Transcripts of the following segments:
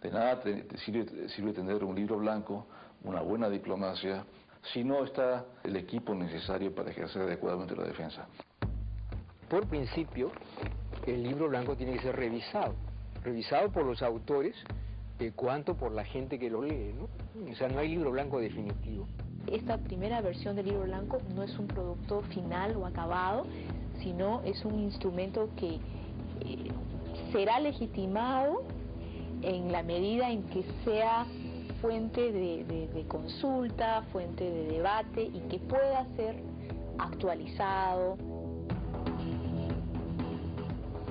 De nada sirve tener un libro blanco, una buena diplomacia, si no está el equipo necesario para ejercer adecuadamente la defensa. Por principio, el libro blanco tiene que ser revisado por los autores, cuanto por la gente que lo lee, ¿no? O sea, no hay libro blanco definitivo. Esta primera versión del libro blanco no es un producto final o acabado, sino es un instrumento que será legitimado en la medida en que sea fuente de consulta, fuente de debate y que pueda ser actualizado.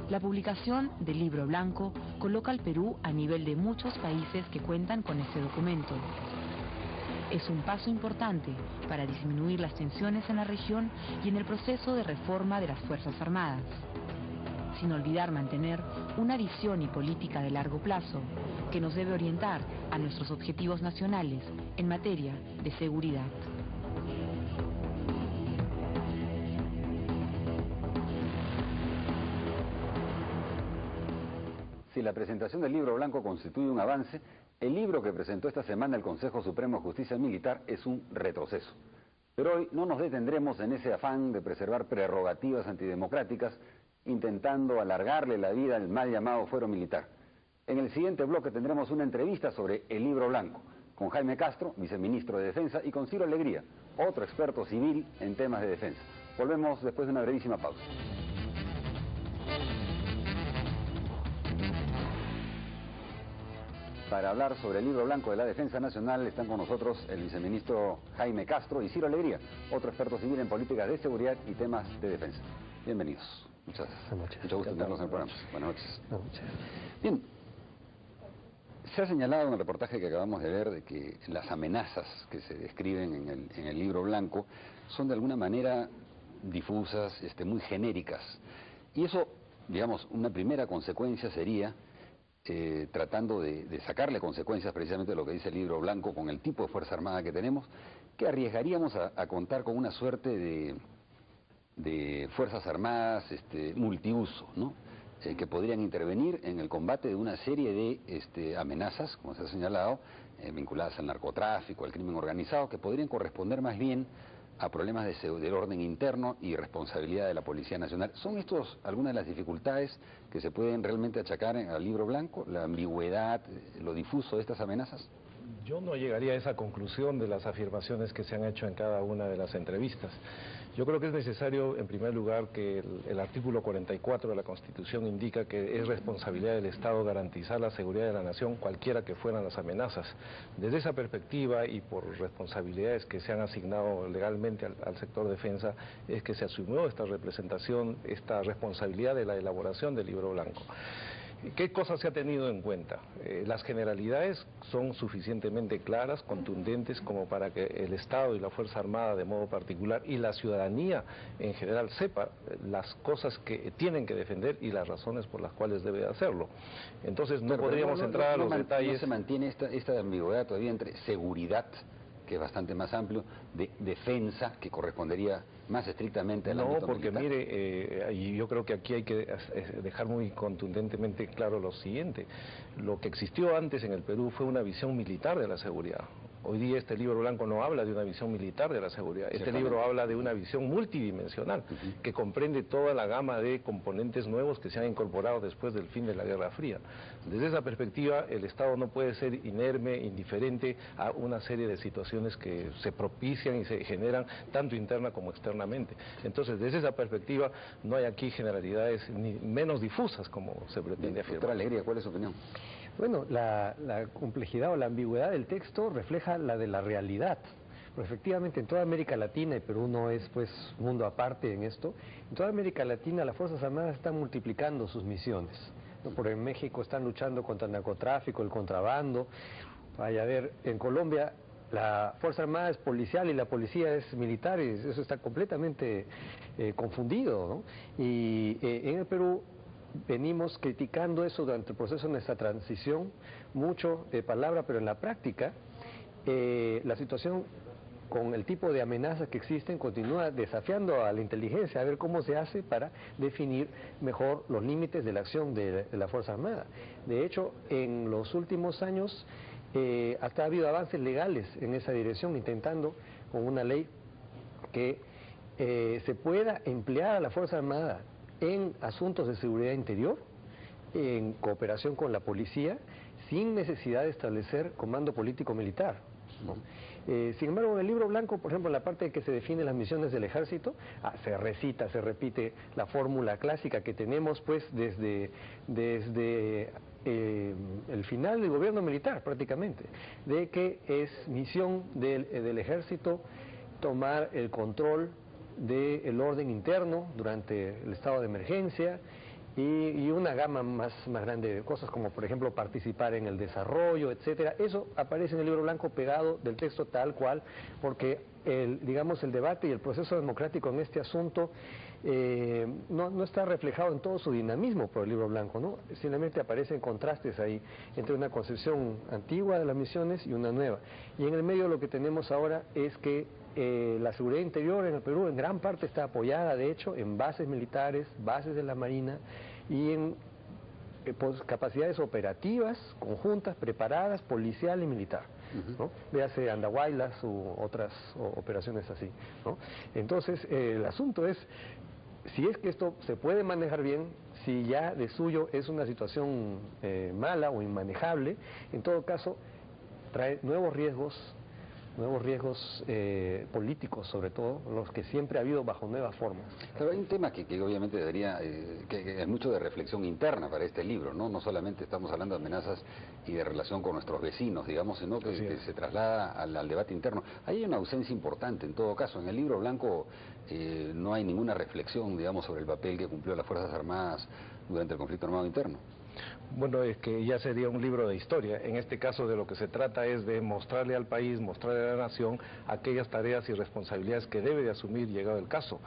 La publicación del libro blanco coloca al Perú a nivel de muchos países que cuentan con este documento. Es un paso importante para disminuir las tensiones en la región y en el proceso de reforma de las Fuerzas Armadas, sin olvidar mantener una visión y política de largo plazo que nos debe orientar a nuestros objetivos nacionales en materia de seguridad. Si la presentación del libro blanco constituye un avance, el libro que presentó esta semana el Consejo Supremo de Justicia Militar es un retroceso. Pero hoy no nos detendremos en ese afán de preservar prerrogativas antidemocráticas, intentando alargarle la vida al mal llamado fuero militar. En el siguiente bloque tendremos una entrevista sobre el libro blanco, con Jaime Castro, viceministro de Defensa, y con Ciro Alegría, otro experto civil en temas de defensa. Volvemos después de una brevísima pausa. Para hablar sobre el libro blanco de la Defensa Nacional están con nosotros el viceministro Jaime Castro y Ciro Alegría, otro experto civil en políticas de seguridad y temas de defensa. Bienvenidos. Mucho gusto tenerlos en el programa. Buenas noches. Bien, se ha señalado en el reportaje que acabamos de ver de que las amenazas que se describen en el libro blanco son de alguna manera difusas, muy genéricas. Y eso, digamos, una primera consecuencia sería tratando de sacarle consecuencias precisamente de lo que dice el libro blanco con el tipo de Fuerza Armada que tenemos, que arriesgaríamos a contar con una suerte de Fuerzas Armadas multiuso, ¿no? Que podrían intervenir en el combate de una serie de amenazas, como se ha señalado, vinculadas al narcotráfico, al crimen organizado, que podrían corresponder más bien a problemas del orden interno y responsabilidad de la Policía Nacional. ¿Son estos algunas de las dificultades que se pueden realmente achacar al libro blanco? ¿La ambigüedad, lo difuso de estas amenazas? Yo no llegaría a esa conclusión de las afirmaciones que se han hecho en cada una de las entrevistas. Yo creo que es necesario, en primer lugar, que el artículo 44 de la Constitución indica que es responsabilidad del Estado garantizar la seguridad de la nación, cualquiera que fueran las amenazas. Desde esa perspectiva y por responsabilidades que se han asignado legalmente al sector defensa, es que se asumió esta representación, esta responsabilidad de la elaboración del libro blanco. ¿Qué cosas se ha tenido en cuenta? Las generalidades son suficientemente claras, contundentes, como para que el Estado y la Fuerza Armada de modo particular y la ciudadanía en general sepa las cosas que tienen que defender y las razones por las cuales debe hacerlo. Entonces no podríamos entrar a los detalles. ¿No se mantiene esta ambigüedad todavía entre seguridad, que es bastante más amplio, de defensa, que correspondería más estrictamente al ámbito militar? No, porque mire, y yo creo que aquí hay que dejar muy contundentemente claro lo siguiente. Lo que existió antes en el Perú fue una visión militar de la seguridad. Hoy día este libro blanco no habla de una visión militar de la seguridad. Este libro habla de una visión multidimensional, que comprende toda la gama de componentes nuevos que se han incorporado después del fin de la Guerra Fría. Desde esa perspectiva, el Estado no puede ser inerme, indiferente a una serie de situaciones que se propician y se generan tanto interna como externamente. Entonces, desde esa perspectiva, no hay aquí generalidades ni menos difusas como se pretende afirmar. Doctora Alegría, ¿cuál es su opinión? Bueno, la complejidad o la ambigüedad del texto refleja la de la realidad. Pero efectivamente en toda América Latina, y Perú no es pues mundo aparte en esto, en toda América Latina las Fuerzas Armadas están multiplicando sus misiones, ¿no? Por en México están luchando contra el narcotráfico, el contrabando. Vaya a ver, en Colombia la Fuerza Armada es policial y la policía es militar, y eso está completamente confundido, ¿no? Y en el Perú venimos criticando eso durante el proceso de nuestra transición, mucho de palabra, pero en la práctica la situación con el tipo de amenazas que existen, continúa desafiando a la inteligencia a ver cómo se hace para definir mejor los límites de la acción de la Fuerza Armada. De hecho, en los últimos años hasta ha habido avances legales en esa dirección, intentando con una ley que se pueda emplear a la Fuerza Armada en asuntos de seguridad interior, en cooperación con la policía, sin necesidad de establecer comando político militar, ¿no? Sin embargo, en el libro blanco, por ejemplo, en la parte que se define las misiones del ejército, se recita, se repite la fórmula clásica que tenemos pues desde el final del gobierno militar prácticamente, de que es misión del ejército tomar el control del orden interno durante el estado de emergencia, y una gama más grande de cosas, como por ejemplo participar en el desarrollo, etcétera. Eso aparece en el libro blanco pegado del texto tal cual, porque digamos el debate y el proceso democrático en este asunto no está reflejado en todo su dinamismo por el libro blanco, ¿no? Simplemente aparecen contrastes ahí entre una concepción antigua de las misiones y una nueva. Y en el medio lo que tenemos ahora es que la seguridad interior en el Perú en gran parte está apoyada, de hecho, en bases militares, bases de la Marina y en capacidades operativas, conjuntas, preparadas, policial y militar, ¿no? Véase Andahuaylas u otras operaciones así, ¿no? Entonces, el asunto es, si es que esto se puede manejar bien, si ya de suyo es una situación mala o inmanejable, en todo caso, trae nuevos riesgos políticos, sobre todo, los que siempre ha habido bajo nuevas formas. Pero hay un tema que obviamente debería, que es mucho de reflexión interna para este libro, ¿no? No solamente estamos hablando de amenazas y de relación con nuestros vecinos, digamos, sino que se traslada al debate interno. Hay una ausencia importante, en todo caso. En el libro blanco no hay ninguna reflexión, digamos, sobre el papel que cumplió las Fuerzas Armadas durante el conflicto armado interno. Bueno, es que ya sería un libro de historia. En este caso de lo que se trata es de mostrarle al país, mostrarle a la nación aquellas tareas y responsabilidades que debe de asumir llegado el caso.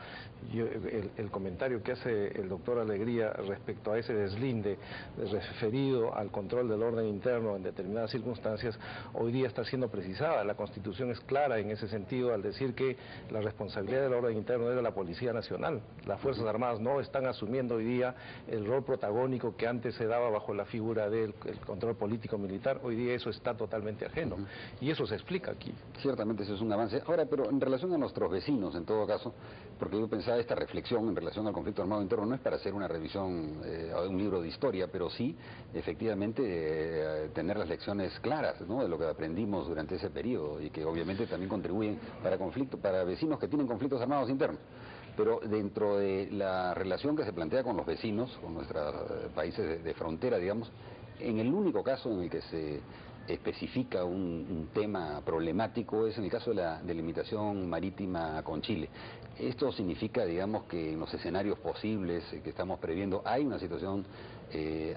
El comentario que hace el doctor Alegría respecto a ese deslinde referido al control del orden interno en determinadas circunstancias, hoy día está siendo precisada. La Constitución es clara en ese sentido al decir que la responsabilidad del orden interno es de la Policía Nacional. Las Fuerzas Armadas no están asumiendo hoy día el rol protagónico que antes se daba bajo la figura del control político militar. Hoy día eso está totalmente ajeno, y eso se explica aquí. Ciertamente eso es un avance. Ahora, pero en relación a nuestros vecinos, en todo caso, porque yo pensaba esta reflexión en relación al conflicto armado interno no es para hacer una revisión de un libro de historia, pero sí, efectivamente, tener las lecciones claras, ¿no?, de lo que aprendimos durante ese periodo, y que obviamente también contribuyen para vecinos que tienen conflictos armados internos. Pero dentro de la relación que se plantea con los vecinos, con nuestros países de frontera, digamos, en el único caso en el que se especifica un tema problemático es en el caso de la delimitación marítima con Chile. Esto significa, digamos, que en los escenarios posibles que estamos previendo hay una situación,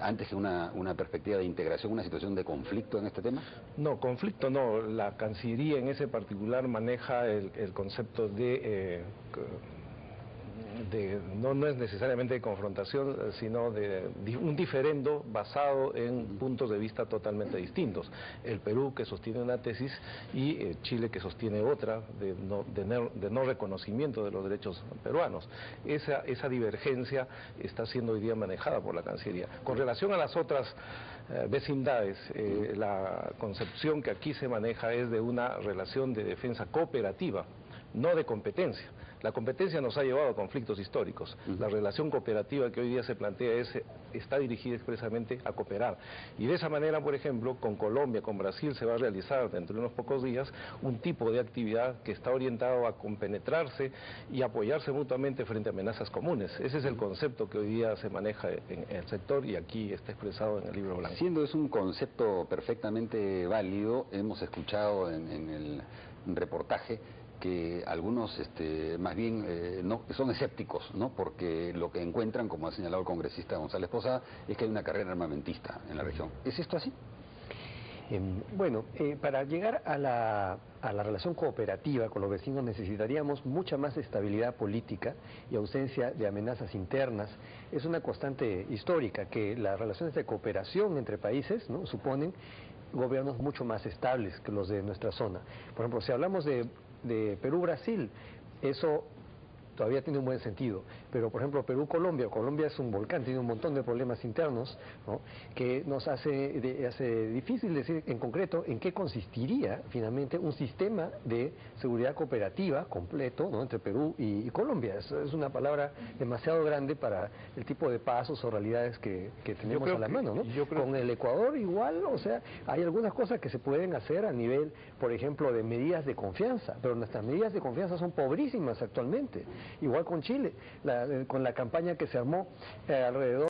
antes que una perspectiva de integración, una situación de conflicto en este tema. No, conflicto no. La Cancillería en ese particular maneja el concepto no es necesariamente de confrontación, sino de un diferendo basado en puntos de vista totalmente distintos. El Perú, que sostiene una tesis, y Chile, que sostiene otra, de no reconocimiento de los derechos peruanos. Esa divergencia está siendo hoy día manejada por la Cancillería. Con relación a las otras vecindades, la concepción que aquí se maneja es de una relación de defensa cooperativa, no de competencia. La competencia nos ha llevado a conflictos históricos. La relación cooperativa que hoy día se plantea está dirigida expresamente a cooperar. Y de esa manera, por ejemplo, con Colombia, con Brasil, se va a realizar dentro de unos pocos días un tipo de actividad que está orientado a compenetrarse y apoyarse mutuamente frente a amenazas comunes. Ese es el concepto que hoy día se maneja en el sector, y aquí está expresado en el libro blanco. Siendo es un concepto perfectamente válido, hemos escuchado en el reportaje que algunos más bien no, son escépticos, ¿no?, porque lo que encuentran, como ha señalado el congresista González Posada, es que hay una carrera armamentista en la región. ¿Es esto así? Bueno, para llegar a la relación cooperativa con los vecinos necesitaríamos mucha más estabilidad política y ausencia de amenazas internas. Es una constante histórica que las relaciones de cooperación entre países, ¿no?, suponen gobiernos mucho más estables que los de nuestra zona. Por ejemplo, si hablamos de de Perú-Brasil, eso todavía tiene un buen sentido, pero por ejemplo Perú-Colombia, Colombia es un volcán, tiene un montón de problemas internos, ¿no?, que nos hace difícil decir en concreto en qué consistiría finalmente un sistema de seguridad cooperativa completo, ¿no?, entre Perú y Colombia. Es una palabra demasiado grande para el tipo de pasos o realidades que tenemos a la mano, ¿no? Con el Ecuador igual, o sea, hay algunas cosas que se pueden hacer a nivel, por ejemplo, de medidas de confianza, pero nuestras medidas de confianza son pobrísimas actualmente. Igual con Chile, con la campaña que se armó alrededor